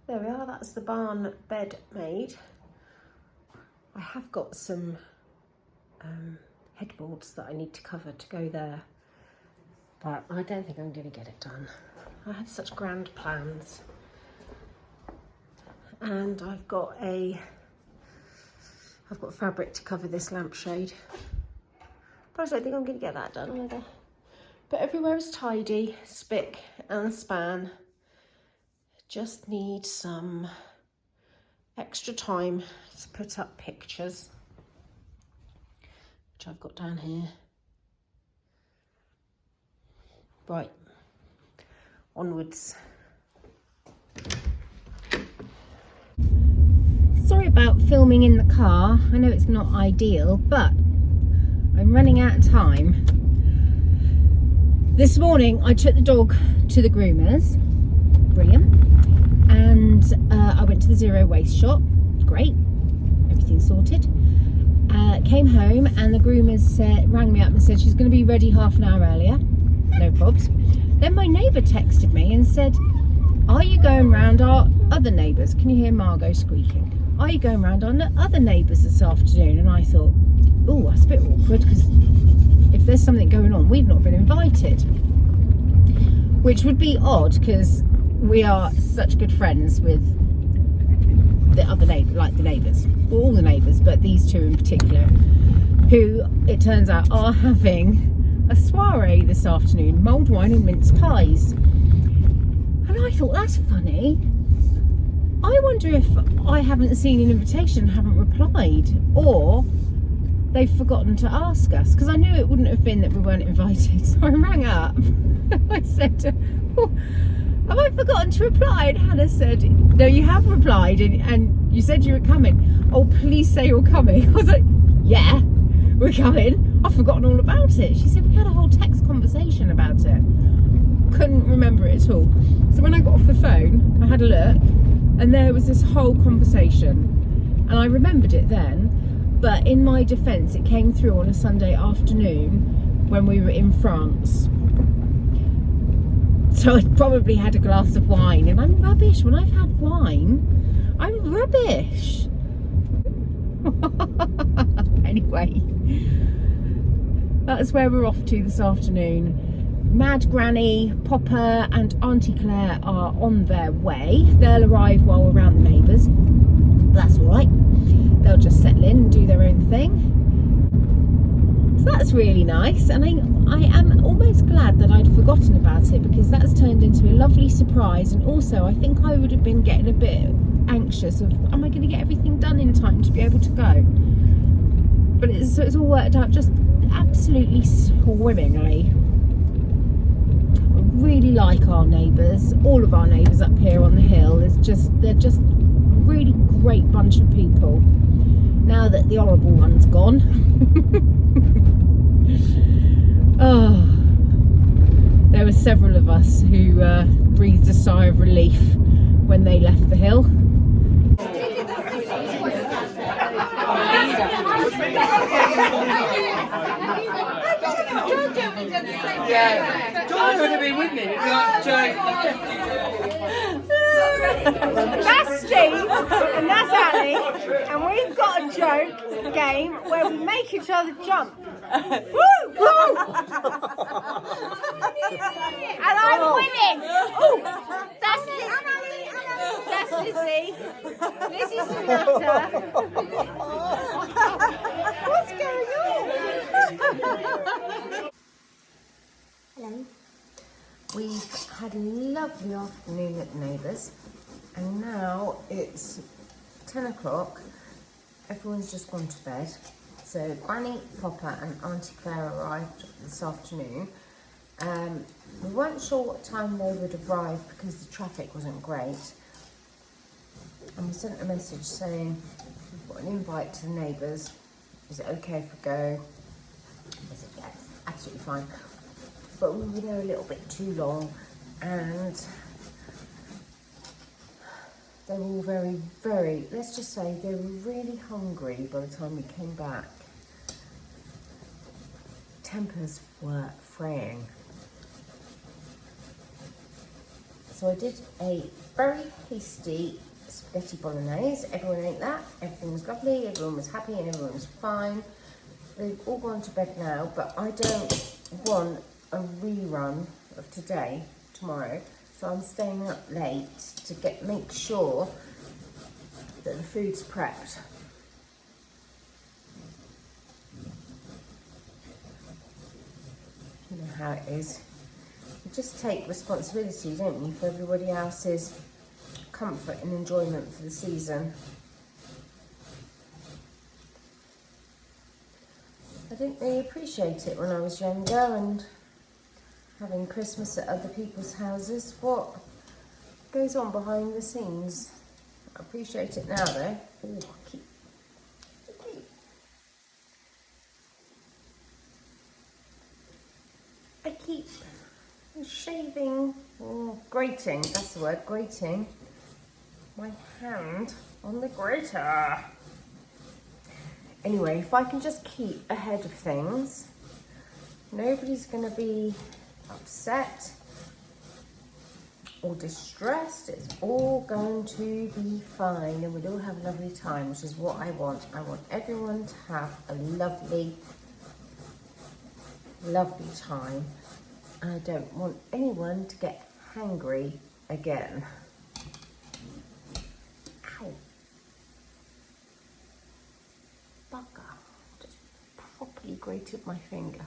There we are, that's the barn bed made. I have got some headboards that I need to cover to go there, but I don't think I'm going to get it done. I had such grand plans, and I've got fabric to cover this lampshade, but I don't think I'm going to get that done either. But everywhere is tidy, spick and span. Just need some extra time to put up pictures, which I've got down here. Right, onwards. Sorry about filming in the car. I know it's not ideal, but I'm running out of time. This morning I took the dog to the groomers. Brilliant. And I went to the zero waste shop. Great, everything sorted. Came home and the groomers rang me up and said she's going to be ready half an hour earlier. No probs. Then my neighbour texted me and said, are you going round our other neighbours? Can you hear Margot squeaking? Are you going round our other neighbours this afternoon? And I thought, oh, that's a bit awkward, because if there's something going on, we've not been invited. Which would be odd, because we are such good friends with the other neighbour, like the neighbours, well, all the neighbours, but these two in particular, who it turns out are having a soiree this afternoon, mulled wine and mince pies. And I thought, that's funny. I wonder if I haven't seen an invitation and haven't replied, or they've forgotten to ask us, because I knew it wouldn't have been that we weren't invited. So I rang up. I said, oh, have I forgotten to reply? And Hannah said, no, you have replied, and you said you were coming. Oh, please say you're coming. I was like, yeah, we're coming. I've forgotten all about it. She said, we had a whole text conversation about it. Couldn't remember it at all. So when I got off the phone, I had a look, and there was this whole conversation, and I remembered it then. But in my defence, it came through on a Sunday afternoon when we were in France. So I'd probably had a glass of wine, and I'm rubbish. When I've had wine, I'm rubbish. Anyway, that's where we're off to this afternoon. Mad Granny, Popper and Auntie Claire are on their way. They'll arrive while we're around the neighbours. That's all right. They'll just settle in and do their own thing. So that's really nice, and I am almost glad that I'd forgotten about it, because that's turned into a lovely surprise. And also I think I would have been getting a bit anxious of, am I going to get everything done in time to be able to go? But it's all worked out just absolutely swimmingly. I really like our neighbours, all of our neighbours up here on the hill. They're just a really great bunch of people, now that the horrible one's gone. Oh, there were several of us who breathed a sigh of relief when they left the hill. Yeah, John would have been with me. It'd be like That's Steve and that's Ali, and we've got a joke game where we make each other jump. Woo! Woo! And I'm winning. Oh, that's Lizzie. Lizzie's the matter. What's going on? Hello. We've had a lovely afternoon at the neighbours, and now it's 10 o'clock. Everyone's just gone to bed. So Granny, Popper and Auntie Claire arrived this afternoon. We weren't sure what time they would arrive because the traffic wasn't great. And we sent a message saying, we've got an invite to the neighbours. Is it okay if we go? I said, yes, absolutely fine. But we were there a little bit too long, and they were all very, let's just say they were really hungry by the time we came back. Tempers were fraying. So I did a very hasty spaghetti bolognese. Everyone ate that. Everything was lovely. Everyone was happy and everyone was fine. They've all gone to bed now, but I don't want a rerun of today, tomorrow. So I'm staying up late to make sure that the food's prepped. You know how it is. You just take responsibility, don't you, for everybody else's comfort and enjoyment for the season. I didn't really appreciate it when I was younger and having Christmas at other people's houses. What goes on behind the scenes? I appreciate it now though. Ooh, I keep shaving, or grating, that's the word, grating my hand on the grater. Anyway, if I can just keep ahead of things, nobody's going to be upset or distressed. It's all going to be fine and we'll all have a lovely time, which is what I want. I want everyone to have a lovely, lovely time. I don't want anyone to get hangry again. Ow. Bugger. Just properly grated my finger.